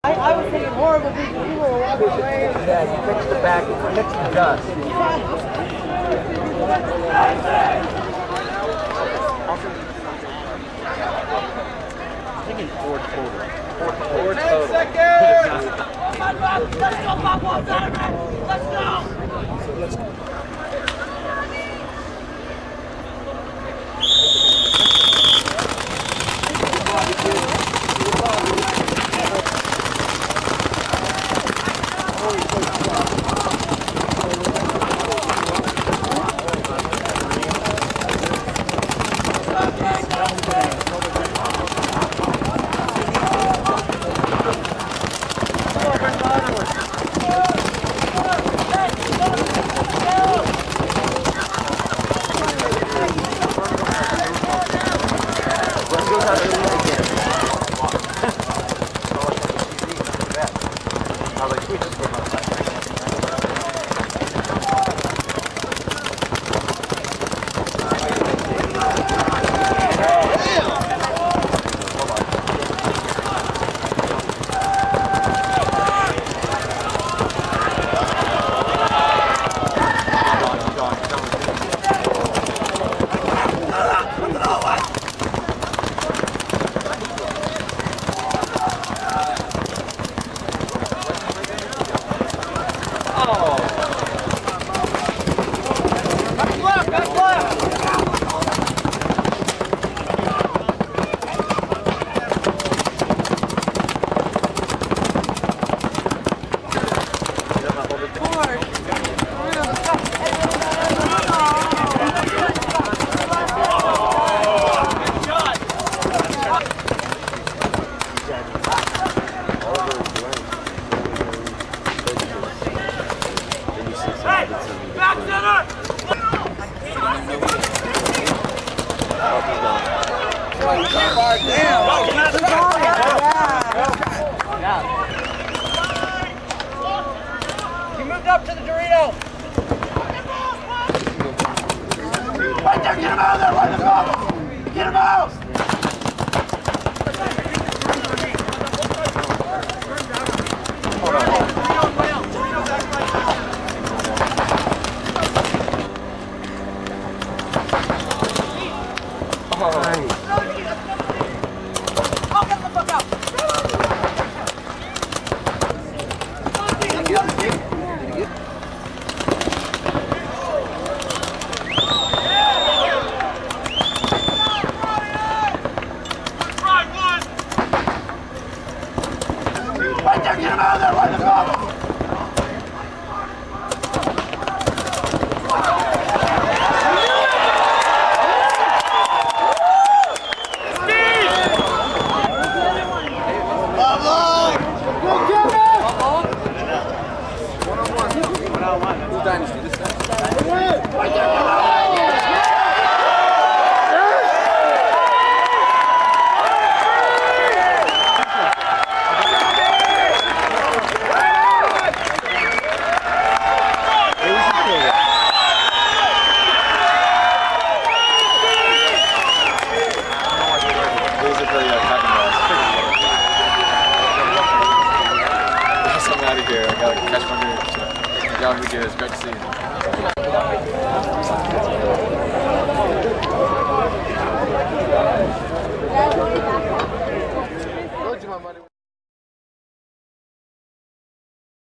I was thinking horrible people. People were walking away. Yeah, you fix the back, fix the dust. I'm thinking four total. 10 seconds! Let's go, Bob Long Ironmen! Let's go! He moved up to the Dorito. Right there, get him out of there, right there. Get him out. Right there, get him out of there, right there. Bob Long! One-on-one. Who's Dynasty this time? Right there, get him out! Out of here. I gotta catch my nerves. Y'all, we good. It's great to see you.